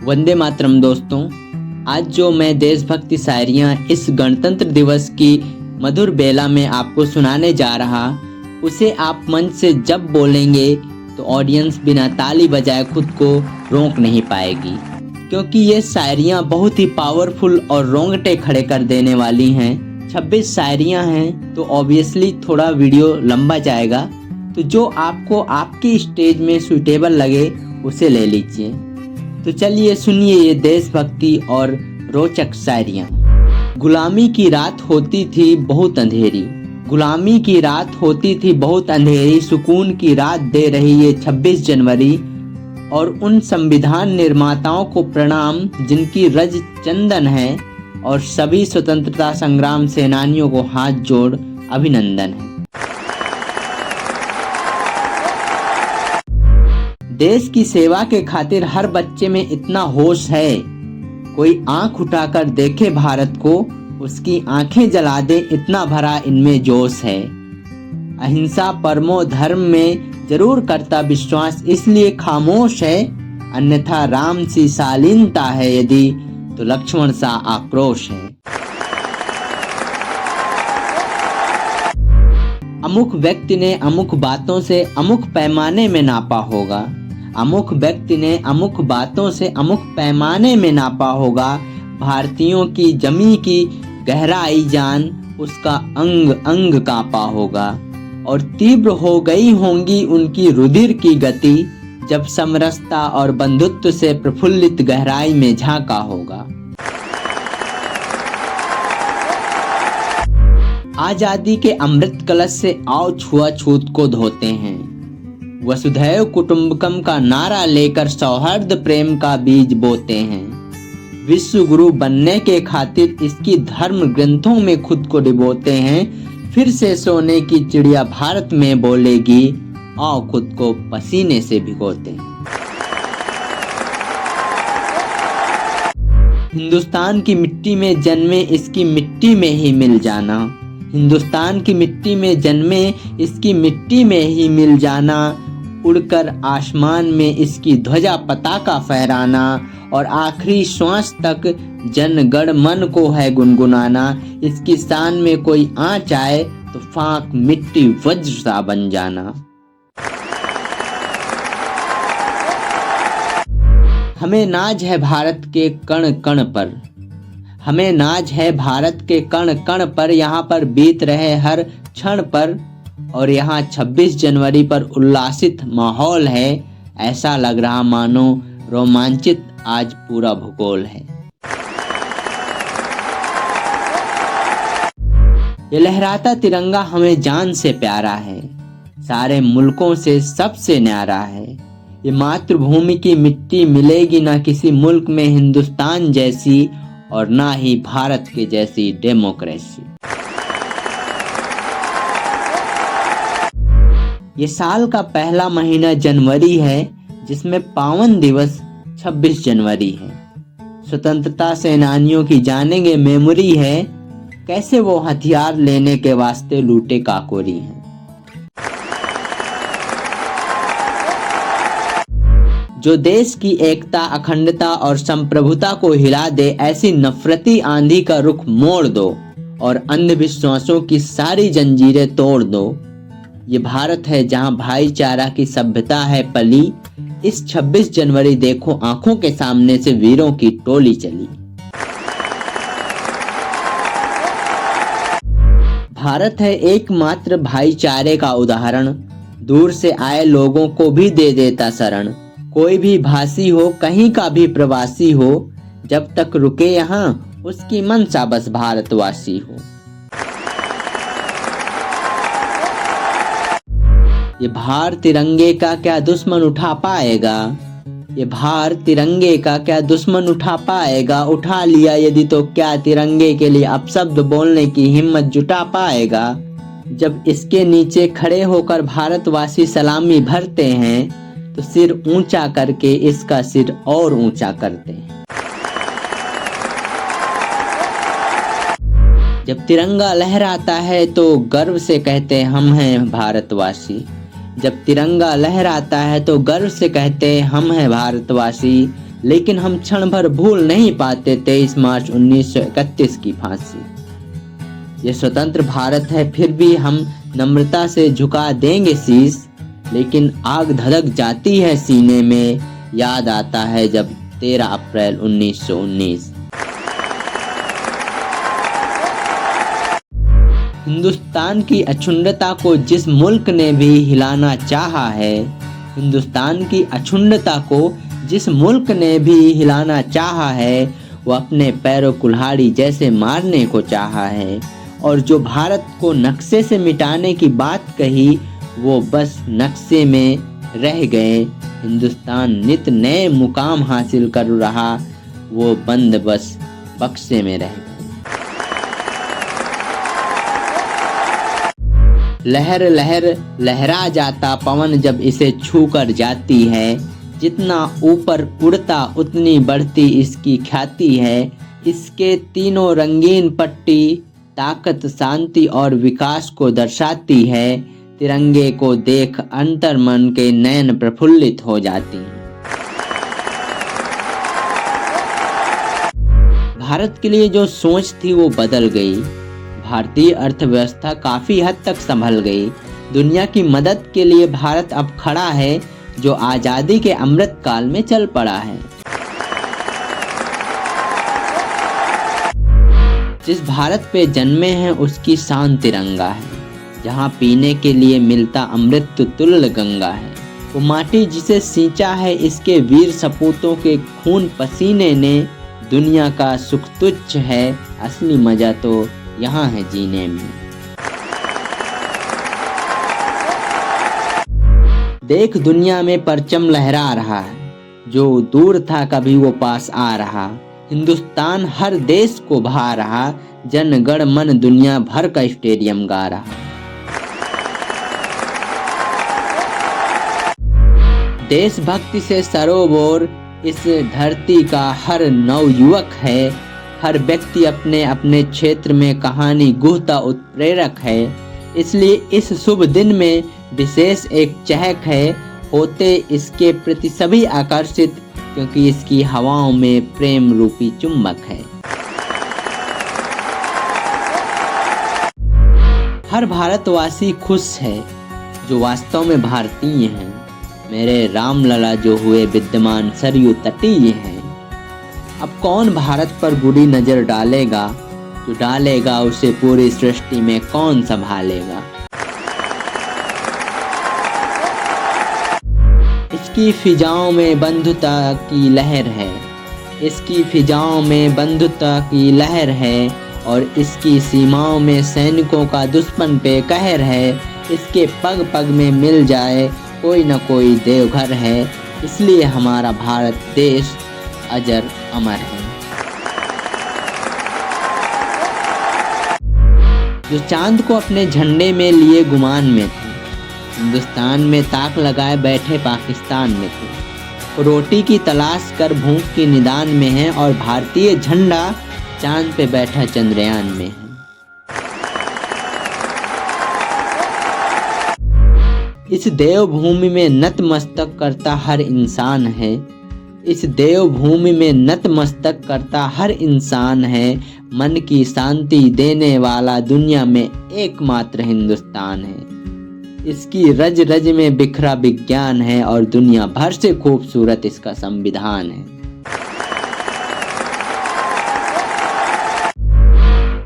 वंदे मातरम दोस्तों। आज जो मैं देशभक्ति शायरियाँ इस गणतंत्र दिवस की मधुर बेला में आपको सुनाने जा रहा, उसे आप मंच से जब बोलेंगे तो ऑडियंस बिना ताली बजाए खुद को रोक नहीं पाएगी, क्योंकि ये शायरियाँ बहुत ही पावरफुल और रोंगटे खड़े कर देने वाली हैं। 26 शायरियाँ हैं तो ऑब्वियसली थोड़ा वीडियो लंबा जाएगा, तो जो आपको आपकी स्टेज में सूटेबल लगे उसे ले लीजिए। तो चलिए सुनिए ये देशभक्ति और रोचक शायरियाँ। गुलामी की रात होती थी बहुत अंधेरी, गुलामी की रात होती थी बहुत अंधेरी, सुकून की रात दे रही ये 26 जनवरी। और उन संविधान निर्माताओं को प्रणाम जिनकी रज चंदन है, और सभी स्वतंत्रता संग्राम सेनानियों को हाथ जोड़ अभिनंदन है। देश की सेवा के खातिर हर बच्चे में इतना होश है, कोई आंख उठाकर देखे भारत को उसकी आंखें जला दे, इतना भरा इनमें जोश है। अहिंसा परमो धर्म में जरूर करता विश्वास, इसलिए खामोश है, अन्यथा राम सी शालीनता है, यदि तो लक्ष्मण सा आक्रोश है। अमुक व्यक्ति ने अमुक बातों से अमुक पैमाने में नापा होगा, अमुक व्यक्ति ने अमुक बातों से अमुक पैमाने में नापा होगा, भारतीयों की जमी की गहराई जान उसका अंग अंग कांपा होगा। और तीव्र हो गई होंगी उनकी रुधिर की गति, जब समरसता और बंधुत्व से प्रफुल्लित गहराई में झांका होगा। आजादी के अमृत कलश से आओ छुआछूत को धोते हैं, वसुधैव कुटुंबकम का नारा लेकर सौहार्द प्रेम का बीज बोते हैं। विश्व गुरु बनने के खातिर इसकी धर्म ग्रंथों में खुद को डिबोते हैं, फिर से सोने की चिड़िया भारत में बोलेगी, आओ खुद को पसीने से भिगोते हैं। हिंदुस्तान की मिट्टी में जन्मे इसकी मिट्टी में ही मिल जाना, हिंदुस्तान की मिट्टी में जन्मे इसकी मिट्टी में ही मिल जाना, उड़कर आसमान में इसकी ध्वजा पताका फहराना, और आखिरी श्वास तक जन गण मन को है गुनगुनाना। इसकी शान में कोई आँच आए तो फाक मिट्टी वज्र सा बन जाना। हमें नाज है भारत के कण कण पर, हमें नाज है भारत के कण कण पर, यहाँ पर बीत रहे हर क्षण पर, और यहाँ 26 जनवरी पर उल्लासित माहौल है, ऐसा लग रहा मानो रोमांचित आज पूरा भूगोल है। ये लहराता तिरंगा हमें जान से प्यारा है, सारे मुल्कों से सबसे न्यारा है। ये मातृभूमि की मिट्टी मिलेगी ना किसी मुल्क में हिंदुस्तान जैसी, और ना ही भारत के जैसी डेमोक्रेसी। ये साल का पहला महीना जनवरी है, जिसमें पावन दिवस 26 जनवरी है। स्वतंत्रता सेनानियों की जानेंगे मेमोरी है, कैसे वो हथियार लेने के वास्ते लूटे काकोरी हैं। जो देश की एकता, अखंडता और संप्रभुता को हिला दे, ऐसी नफरती आंधी का रुख मोड़ दो, और अंधविश्वासों की सारी जंजीरें तोड़ दो। ये भारत है जहां भाईचारा की सभ्यता है पली, इस 26 जनवरी देखो आंखों के सामने से वीरों की टोली चली। भारत है एकमात्र भाईचारे का उदाहरण, दूर से आए लोगों को भी दे देता शरण। कोई भी भाषी हो, कहीं का भी प्रवासी हो, जब तक रुके यहाँ उसकी मनसा बस भारतवासी हो। ये भार तिरंगे का क्या दुश्मन उठा पाएगा, ये भार तिरंगे का क्या दुश्मन उठा पाएगा, उठा लिया यदि तो क्या तिरंगे के लिए अपशब्द बोलने की हिम्मत जुटा पाएगा। जब इसके नीचे खड़े होकर भारतवासी सलामी भरते हैं, तो सिर ऊंचा करके इसका सिर और ऊंचा करते हैं। जब तिरंगा लहराता है तो गर्व से कहते हम हैं भारतवासी, जब तिरंगा लहराता है तो गर्व से कहते हम हैं भारतवासी। लेकिन हम क्षण भर भूल नहीं पाते 23 मार्च 1931 की फांसी। ये स्वतंत्र भारत है, फिर भी हम नम्रता से झुका देंगे शीश, लेकिन आग धधक जाती है सीने में, याद आता है जब 13 अप्रैल 1919। हिंदुस्तान की अखंडता को जिस मुल्क ने भी हिलाना चाहा है, हिंदुस्तान की अखंडता को जिस मुल्क ने भी हिलाना चाहा है, वो अपने पैरों कुल्हाड़ी जैसे मारने को चाहा है। और जो भारत को नक्शे से मिटाने की बात कही, वो बस नक्शे में रह गए। हिंदुस्तान नित नए मुकाम हासिल कर रहा, वो बंद बस बक्से में रह गए। लहर लहर लहरा जाता पवन जब इसे छू कर जाती है, जितना ऊपर उड़ता उतनी बढ़ती इसकी ख्याति है। इसके तीनों रंगीन पट्टी ताकत, शांति और विकास को दर्शाती है। तिरंगे को देख अंतर मन के नयन प्रफुल्लित हो जाती हैं। भारत के लिए जो सोच थी वो बदल गई। भारतीय अर्थव्यवस्था काफी हद तक संभल गई। दुनिया की मदद के लिए भारत अब खड़ा है, जो आजादी के अमृत काल में चल पड़ा है। जिस भारत पे जन्मे हैं उसकी शान तिरंगा है, जहाँ पीने के लिए मिलता अमृत तुल्य गंगा है। वो माटी जिसे सींचा है इसके वीर सपूतों के खून पसीने ने, दुनिया का सुख तुच्छ है, असली मजा तो यहाँ है जीने में। देख दुनिया में परचम लहरा रहा है, जो दूर था कभी वो पास आ रहा। हिंदुस्तान हर देश को भा रहा, जन गण मन दुनिया भर का स्टेडियम गा रहा। देशभक्ति से सरोवर इस धरती का हर नवयुवक है। हर व्यक्ति अपने अपने क्षेत्र में कहानी गुहता उत्प्रेरक है। इसलिए इस शुभ दिन में विशेष एक चहक है, होते इसके प्रति सभी आकर्षित, क्योंकि इसकी हवाओं में प्रेम रूपी चुंबक है। हर भारतवासी खुश है जो वास्तव में भारतीय हैं। मेरे रामलला जो हुए विद्यमान सरयू तटीय हैं। अब कौन भारत पर बुरी नजर डालेगा, जो डालेगा उसे पूरी सृष्टि में कौन संभालेगा। इसकी फिजाओं में बंधुता की लहर है, इसकी फिजाओं में बंधुता की लहर है, और इसकी सीमाओं में सैनिकों का दुश्मन पे कहर है। इसके पग पग में मिल जाए कोई न कोई देवघर है, इसलिए हमारा भारत देश अजर अमर है। जो चांद को अपने झंडे में लिए गुमान में थे, हिंदुस्तान में ताक लगाए बैठे पाकिस्तान में थे। रोटी की तलाश कर भूख की निदान में है, और भारतीय झंडा चांद पे बैठा चंद्रयान में है। इस देवभूमि में नतमस्तक करता हर इंसान है। इस देवभूमि में नतमस्तक करता हर इंसान है। मन की शांति देने वाला दुनिया में एकमात्र हिंदुस्तान है। इसकी रज रज में बिखरा विज्ञान है, और दुनिया भर से खूबसूरत इसका संविधान है।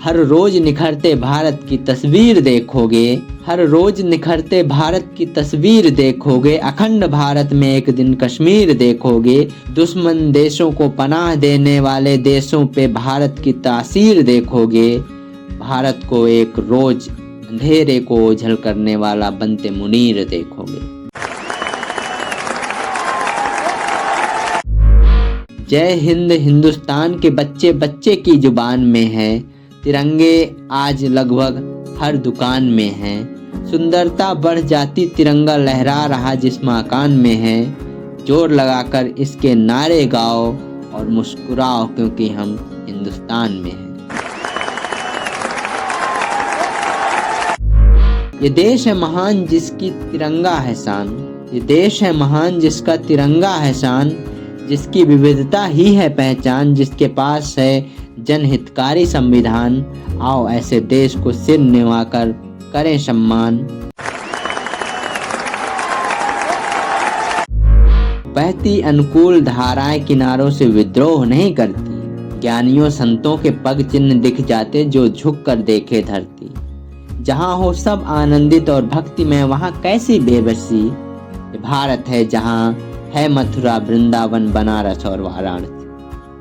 हर रोज निखरते भारत की तस्वीर देखोगे, हर रोज निखरते भारत की तस्वीर देखोगे। अखंड भारत में एक दिन कश्मीर देखोगे। दुश्मन देशों को पनाह देने वाले देशों पे भारत की तासीर देखोगे। भारत को एक रोज अंधेरे को ओझल करने वाला बनते मुनीर देखोगे। जय हिंद हिंदुस्तान के बच्चे बच्चे की जुबान में है। तिरंगे आज लगभग हर दुकान में हैं। सुंदरता बढ़ जाती तिरंगा लहरा रहा जिस मकान में है। जोर लगाकर इसके नारे गाओ और मुस्कुराओ, क्योंकि हम हिंदुस्तान में हैं। ये देश है महान जिसकी तिरंगा है शान। ये देश है महान जिसका तिरंगा है शान। जिसकी विविधता ही है पहचान, जिसके पास है जनहितकारी संविधान। आओ ऐसे देश को सिर निभाकर करें सम्मान। बहती अनुकूल धाराएं किनारों से विद्रोह नहीं करती, ज्ञानियों संतों के पग चिन्ह दिख जाते जो झुक कर देखे धरती। जहाँ हो सब आनंदित और भक्ति में, वहाँ कैसी बेबसी। भारत है जहाँ है मथुरा, वृंदावन, बनारस और वाराणसी।